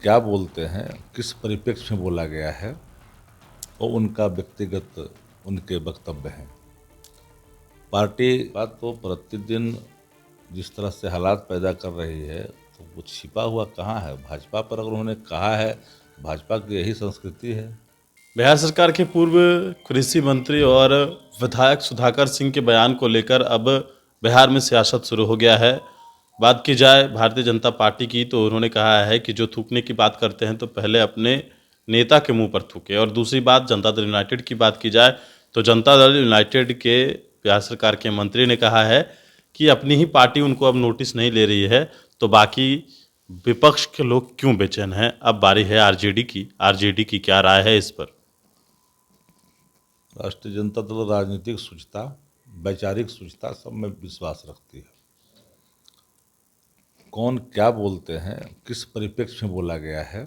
क्या बोलते हैं, किस परिप्रेक्ष्य में बोला गया है और उनका व्यक्तिगत उनके वक्तव्य हैं। पार्टी बात तो प्रतिदिन जिस तरह से हालात पैदा कर रही है, तो वो छिपा हुआ कहाँ है। भाजपा पर अगर उन्होंने कहा है, भाजपा की यही संस्कृति है। बिहार सरकार के पूर्व कृषि मंत्री और विधायक सुधाकर सिंह के बयान को लेकर अब बिहार में सियासत शुरू हो गया है। बात की जाए भारतीय जनता पार्टी की, तो उन्होंने कहा है कि जो थूकने की बात करते हैं तो पहले अपने नेता के मुंह पर थूके। और दूसरी बात, जनता दल यूनाइटेड की बात की जाए तो जनता दल यूनाइटेड के बिहार सरकार के मंत्री ने कहा है कि अपनी ही पार्टी उनको अब नोटिस नहीं ले रही है, तो बाकी विपक्ष के लोग क्यों बेचैन हैं। अब बारी है आरजेडी की क्या राय है इस पर। राष्ट्रीय जनता दल राजनीतिक शुचिता, वैचारिक शुचिता सब में विश्वास रखती है। कौन क्या बोलते हैं, किस परिप्रेक्ष्य में बोला गया है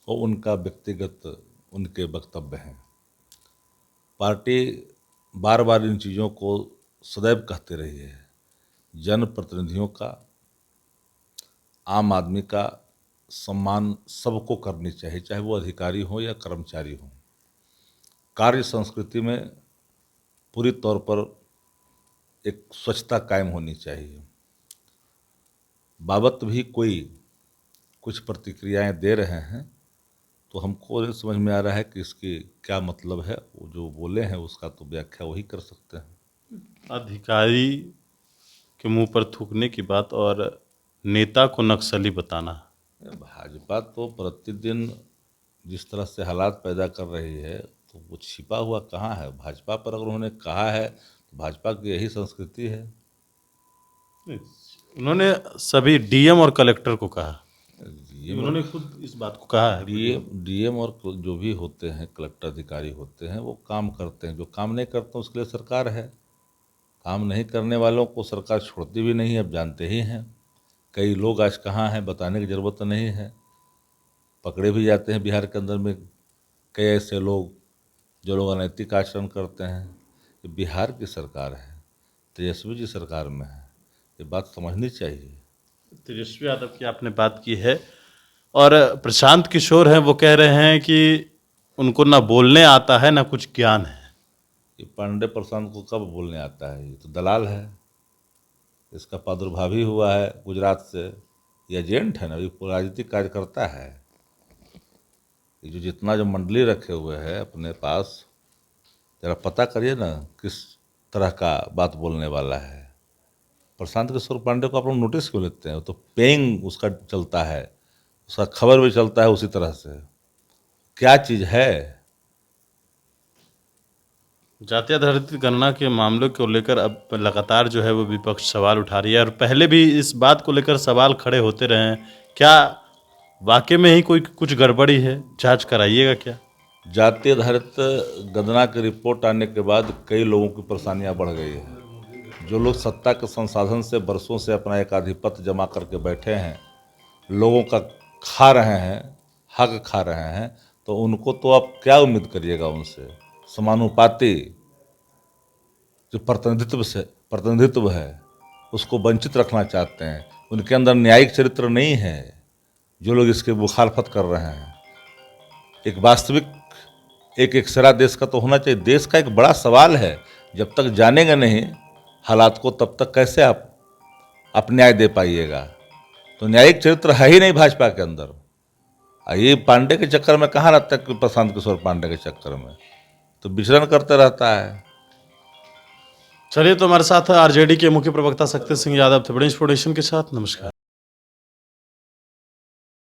और उनका व्यक्तिगत उनके वक्तव्य हैं। पार्टी बार बार इन चीज़ों को सदैव कहते रही है। जनप्रतिनिधियों का, आम आदमी का सम्मान सबको करनी चाहिए, चाहे वो अधिकारी हो या कर्मचारी हो। कार्य संस्कृति में पूरी तौर पर एक स्वच्छता कायम होनी चाहिए। बाबत भी कोई कुछ प्रतिक्रियाएं दे रहे हैं, तो हमको ये समझ में आ रहा है कि इसकी क्या मतलब है। वो जो बोले हैं उसका तो व्याख्या वही कर सकते हैं। अधिकारी के मुंह पर थूकने की बात और नेता को नक्सली बताना। भाजपा तो प्रतिदिन जिस तरह से हालात पैदा कर रही है, तो वो छिपा हुआ कहाँ है। भाजपा पर अगर उन्होंने कहा है, तो भाजपा की यही संस्कृति है। उन्होंने सभी डीएम और कलेक्टर को कहा, उन्होंने डीएम खुद इस बात को कहा है। डीएम और जो भी होते हैं, कलेक्टर अधिकारी होते हैं, वो काम करते हैं। जो काम नहीं करते हैं उसके लिए सरकार है। काम नहीं करने वालों को सरकार छोड़ती भी नहीं है, अब जानते ही हैं। कई लोग आज कहाँ हैं बताने की ज़रूरत नहीं है। पकड़े भी जाते हैं बिहार के अंदर में कई ऐसे लोग जो लोग अनैतिक आचरण करते हैं। ये बिहार की सरकार है, तेजस्वी जी सरकार में है, ये बात समझनी चाहिए। तेजस्वी यादव की आपने बात की है, और प्रशांत किशोर हैं, वो कह रहे हैं कि उनको ना बोलने आता है ना कुछ ज्ञान है। ये पांडे प्रशांत को कब बोलने आता है, ये तो दलाल है। इसका प्रादुर्भाव ही हुआ है गुजरात से। ये एजेंट है ना, ये राजनीतिक कार्य करता है। ये जो जितना जो मंडली रखे हुए हैं अपने पास, जरा पता करिए ना किस तरह का बात बोलने वाला है। प्रशांत किशोर पांडे को आप लोग नोटिस क्यों लेते हैं। वो तो पेंग उसका चलता है, उसका खबर भी चलता है उसी तरह से। क्या चीज़ है। जाति आधारित गणना के मामलों को लेकर अब लगातार जो है वो विपक्ष सवाल उठा रही है, और पहले भी इस बात को लेकर सवाल खड़े होते रहे हैं। क्या वाकई में ही कोई कुछ गड़बड़ी है, जांच कराइएगा क्या। जाति आधारित गणना की रिपोर्ट आने के बाद कई लोगों की परेशानियां बढ़ गई है। जो लोग सत्ता के संसाधन से बरसों से अपना एक आधिपत्य जमा करके बैठे हैं, लोगों का खा रहे हैं, हक खा रहे हैं, तो उनको तो आप क्या उम्मीद करिएगा उनसे। समानुपाती जो प्रतिनिधित्व है उसको वंचित रखना चाहते हैं। उनके अंदर न्यायिक चरित्र नहीं है। जो लोग इसके मुखालफत कर रहे हैं, एक वास्तविक एक एक्सरा देश का तो होना चाहिए। देश का एक बड़ा सवाल है। जब तक जानेंगे नहीं हालात को, तब तक कैसे आप न्याय दे पाइएगा। तो न्यायिक चरित्र है ही नहीं भाजपा के अंदर। ये पांडे के चक्कर में कहाँ रहता है कि प्रशांत किशोर पांडे के चक्कर में तो विचरण करते रहता है। चलिए, तो हमारे साथ आरजेडी के मुख्य प्रवक्ता शक्ति सिंह यादव थे बड़ी इंफॉर्मेशन के साथ। नमस्कार।